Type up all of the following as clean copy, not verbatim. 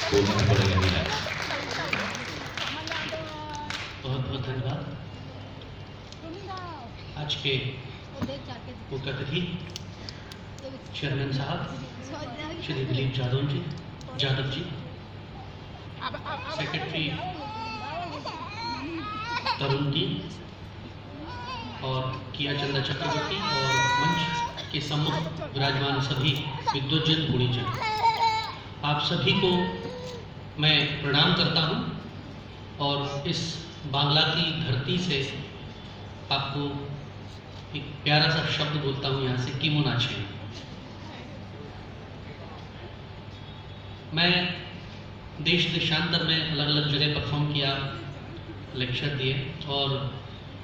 बोलना पड़ेगा मेरा। बहुत बहुत धन्यवाद। आज के मुख्य अतिथि चेयरमैन साहब श्री दिलीप यादव जी, सेक्रेटरी तरुण जी और किया चंदा चक्रवर्ती और मंच के सम्मुख विराजमान सभी विद्वज्जन गुणीजन, आप सभी को मैं प्रणाम करता हूं और इस बांग्ला की धरती से आपको एक प्यारा सा शब्द बोलता हूं यहाँ से, केमन आछेन। मैं देश देशांतर में अलग अलग जगह परफॉर्म किया, लेक्चर दिए और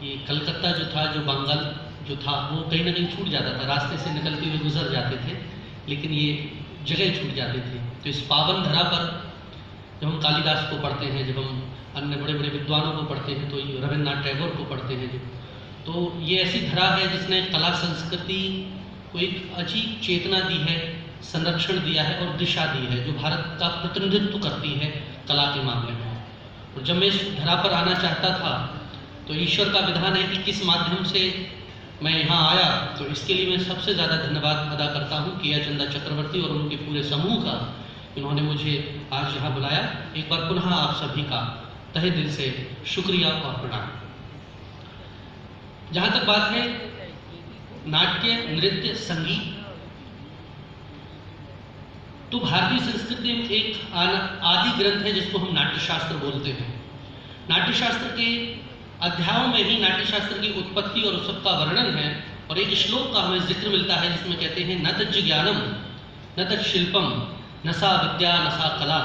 ये कलकत्ता जो था, जो बंगाल जो था, वो कहीं ना कहीं छूट जाता था, रास्ते से निकलते हुए गुजर जाते थे, लेकिन ये जगह छूट जाती थी। तो इस पावन धरा पर जब हम कालिदास को पढ़ते हैं, जब हम अन्य बड़े बड़े विद्वानों को पढ़ते हैं, तो ये रविन्द्रनाथ टैगोर को पढ़ते हैं, तो ये ऐसी धरा है जिसने कला संस्कृति को एक अजीब चेतना दी है, संरक्षण दिया है और दिशा दी है, जो भारत का प्रतिनिधित्व करती है कला के मामले में। और जब मैं इस धरा पर आना चाहता था तो ईश्वर का विधान है कि किस माध्यम से मैं यहाँ आया, तो इसके लिए मैं सबसे ज़्यादा धन्यवाद अदा करता हूँ किया चंदा चक्रवर्ती और उनके पूरे समूह का, इन्होंने मुझे आज यहाँ बुलाया। एक बार पुनः आप सभी का तहे दिल से शुक्रिया और प्रणाम। जहाँ तक बात है नाट्य, नृत्य, संगीत, तो भारतीय संस्कृति में एक आदि ग्रंथ है जिसको हम नाट्यशास्त्र बोलते हैं। नाट्यशास्त्र के अध्यायों में ही नाट्यशास्त्र की उत्पत्ति और उस सबका वर्णन है और एक श्लोक का हमें जिक्र मिलता है जिसमें कहते हैं न तज्ज ज्ञानम न तत् शिल्पम न सा विद्या न सा कला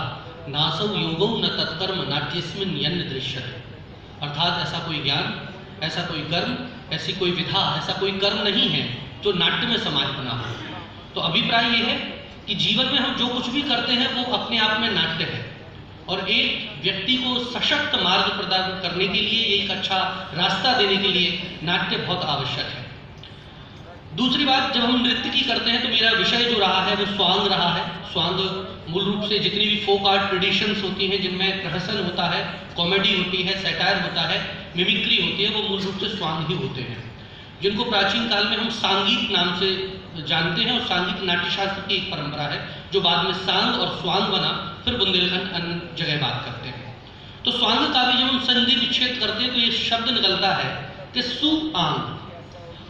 नासौ योगौ न तत्कर्म नाट्यस्मिन् यन्न दृश्यते। अर्थात ऐसा कोई ज्ञान, ऐसा कोई कर्म, ऐसी कोई विधा, ऐसा कोई कर्म नहीं है जो नाट्य में समाज बना हो। तो अभिप्राय ये है कि जीवन में हम जो कुछ भी करते हैं वो अपने आप में नाट्य है और एक व्यक्ति को सशक्त मार्ग प्रदान करने के लिए, एक अच्छा रास्ता देने के लिए नाट्य बहुत आवश्यक है। दूसरी बात, जब हम नृत्य की करते हैं तो मेरा विषय जो रहा है वो स्वांग रहा है। स्वांग मूल रूप से जितनी भी फोक आर्ट ट्रेडिशंस होती हैं जिनमें प्रहसन होता है, कॉमेडी होती है, सैटायर होता है, मिमिक्री होती है, वो मूल रूप से स्वांग ही होते हैं, जिनको प्राचीन काल में हम सांगीत नाम से जानते हैं। और सांगीत नाट्यशास्त्र की एक परंपरा है जो बाद में सांग और स्वांग बना, फिर बुंदेलखंड अन्य जगह बात करते हैं। तो स्वांग का भी जब हम संधि विच्छेद करते हैं तो ये शब्द निकलता है कि सु आंग,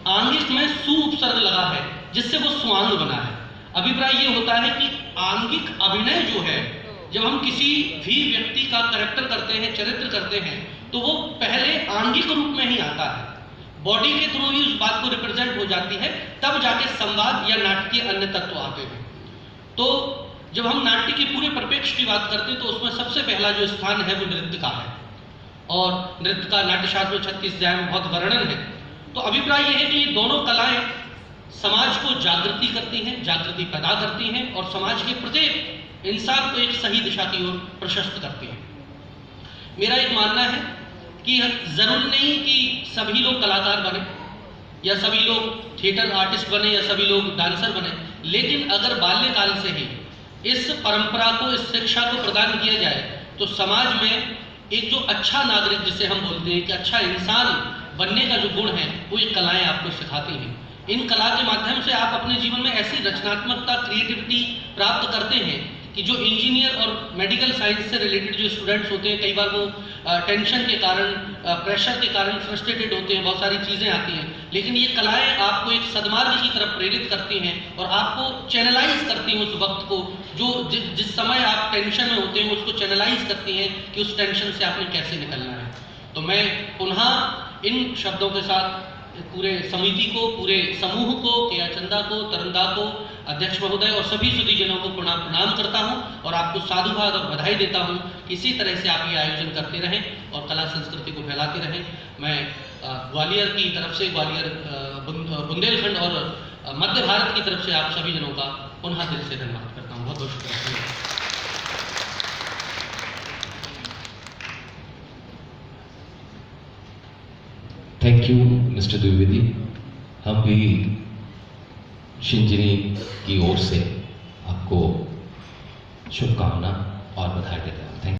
आंगिक में सु उपसर्ग लगा है जिससे वो स्वांग बना है। अभिप्राय ये होता है कि आंगिक अभिनय जो है, जब हम किसी भी व्यक्ति का कैरेक्टर करते हैं, चरित्र करते हैं, तो वो पहले आंगिक रूप में ही आता है, बॉडी के थ्रू ही उस बात को रिप्रेजेंट हो जाती है, तब जाके संवाद या नाट्य के अन्य तत्व आते हैं। तो जब हम नाट्य के पूरे परिप्रेक्ष्य की बात करते हैं तो उसमें सबसे पहला जो स्थान है वो नृत्य का है और नृत्य का नाट्यशास्त्र में 36 अध्याय में बहुत वर्णन है। तो अभिप्राय यह है कि ये दोनों कलाएं समाज को जागृति करती हैं, जागृति पैदा करती हैं और समाज के प्रत्येक इंसान को एक सही दिशा की ओर प्रशस्त करती हैं। मेरा एक मानना है कि जरूर नहीं कि सभी लोग कलाकार बने या सभी लोग थिएटर आर्टिस्ट बने या सभी लोग डांसर बने, लेकिन अगर बाल्यकाल से ही इस परंपरा को, इस शिक्षा को प्रदान किया जाए तो समाज में एक जो अच्छा नागरिक जिसे हम बोलते हैं कि अच्छा इंसान बनने का जो गुण है वो ये कलाएं आपको सिखाती हैं। इन कला के माध्यम से आप अपने जीवन में ऐसी रचनात्मकता, क्रिएटिविटी प्राप्त करते हैं कि जो इंजीनियर और मेडिकल साइंस से रिलेटेड जो स्टूडेंट्स होते हैं, कई बार वो टेंशन के कारण, प्रेशर के कारण फ्रस्ट्रेटेड होते हैं, बहुत सारी चीज़ें आती हैं, लेकिन ये कलाएं आपको एक सद्मार्ग की तरफ प्रेरित करती हैं और आपको चैनलाइज करती हैं उस वक्त को, जो जिस समय आप टेंशन में होते हैं उसको चैनलाइज करती हैं कि उस टेंशन से आपने कैसे निकलना है। तो मैं पुनः इन शब्दों के साथ पूरे समिति को, पूरे समूह को, केया चंदा को, तरंदा को, अध्यक्ष महोदय और सभी सुधीजनों को प्रणाम करता हूं और आपको साधुवाद और बधाई देता हूं। इसी तरह से आप ये आयोजन करते रहें और कला संस्कृति को फैलाते रहें। मैं ग्वालियर की तरफ से, ग्वालियर, बुंदेलखंड और मध्य भारत की तरफ से आप सभी जनों का पुनः दिल से धन्यवाद करता हूँ। बहुत बहुत शुक्रिया। Thank you mister Dwivedi. हम भी शिंजनी की ओर से आपको शुभकामना और बताइए।